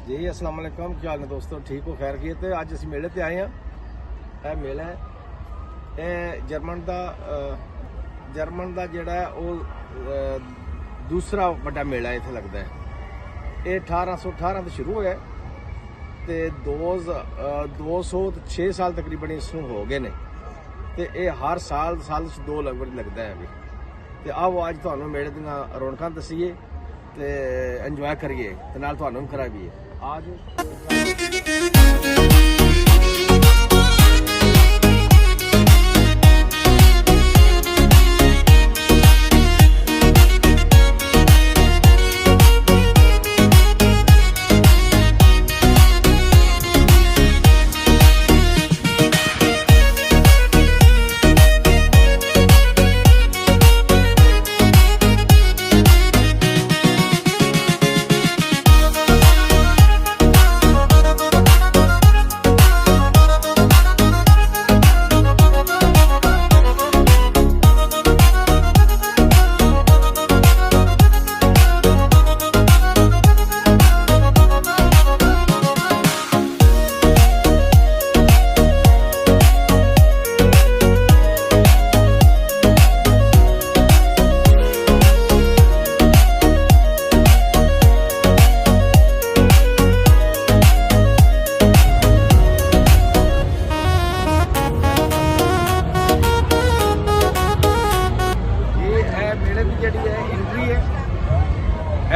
जी अस्सलाम वालेकुम, क्या हाल है दोस्तों, ठीक हो? खैर की तो अज असीं मेले ते आए हैं। यह मेला है जर्मन का जिहड़ा वो दूसरा बड़ा मेला इत्थे लगता है। ये 1818 तो शुरू होया ते 206 साल तकरीबन इसनूं हो गए ने ते ये हर साल दो लगभग लगता है। अभी तो आओ अज तुहानूं मेले दीयां रौनकां दस्सीए ते इंजॉय करिए ते नाल तुहानूं भी कराईए। आज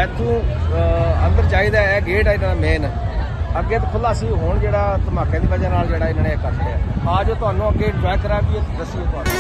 इतों अंदर चाहिए है गेट है इन्होंने मेन अगे तो खुला सी हुण जिहड़ा धमाके की वजह नाल जिहड़ा इन्होंने कर लिया। आ जो तुहानूं अगे इंजॉय करा भी दसीए तुहानूं।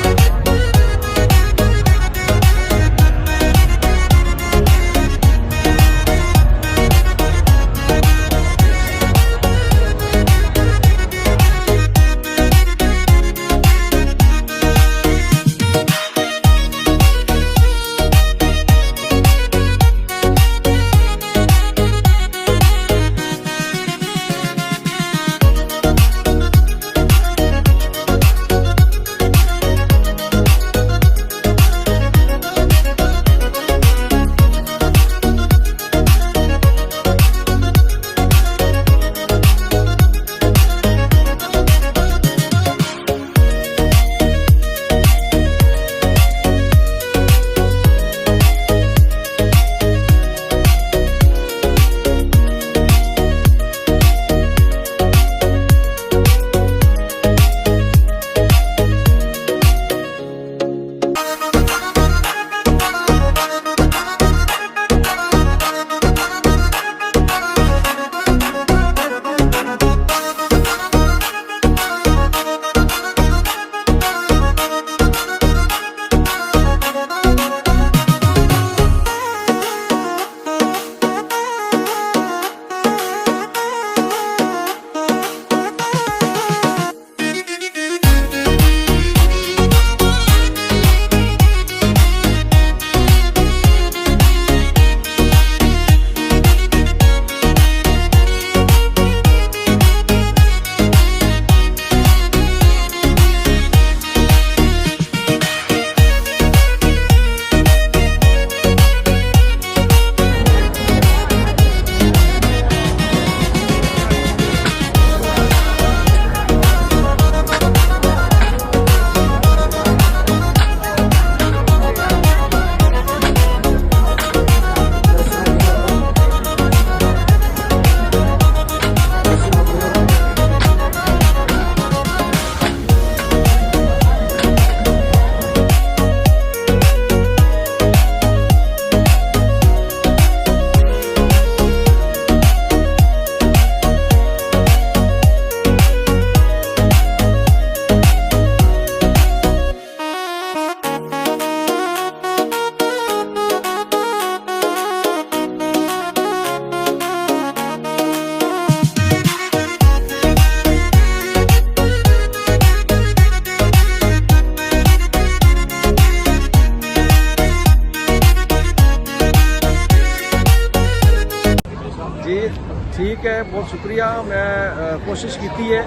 ਠੀਕ ਹੈ, ਬਹੁਤ ਸ਼ੁਕਰੀਆ। ਮੈਂ ਕੋਸ਼ਿਸ਼ ਕੀਤੀ ਹੈ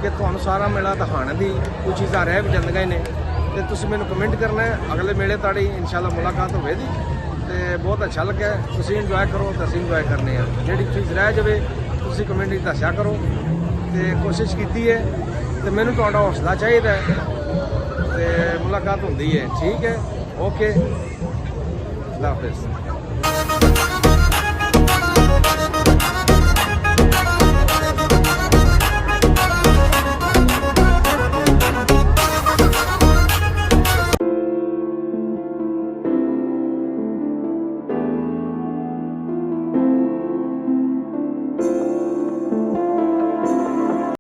ਕਿ ਤੁਹਾਨੂੰ ਸਾਰਾ ਮੇਲਾ ਦਿਖਾਉਣ ਦੀ, ਕੁਝ ਚੀਜ਼ਾਂ ਰਹਿ ਵੀ ਜਾਂਦੀਆਂ ਨੇ ਤੇ ਤੁਸੀਂ ਮੈਨੂੰ ਕਮੈਂਟ ਕਰਨਾ ਹੈ। ਅਗਲੇ ਮੇਲੇ ਤੁਹਾਡੀ ਇਨਸ਼ਾਅੱਲਾ ਮੁਲਾਕਾਤ ਹੋਵੇਗੀ ਤੇ ਬਹੁਤ ਅੱਛਾ ਲੱਗਾ। ਤੁਸੀਂ ਇੰਜੋਏ ਕਰੋ ਤੇ ਅਸੀਂ ਇੰਜੋਏ ਕਰਨੇ ਆ। ਜਿਹੜੀ ਚੀਜ਼ ਰਹਿ ਜਾਵੇ ਤੁਸੀਂ ਕਮੈਂਟ ਵਿੱਚ ਦੱਸਿਆ ਕਰੋ ਤੇ ਕੋਸ਼ਿਸ਼ ਕੀਤੀ ਹੈ ਤੇ ਮੈਨੂੰ ਤੁਹਾਡਾ ਹੌਸਲਾ ਚਾਹੀਦਾ ਹੈ ਤੇ ਮੁਲਾਕਾਤ ਹੁੰਦੀ ਹੈ। ਠੀਕ ਹੈ, ਓਕੇ, ਅੱਲਾ ਹਾਫਿਜ਼।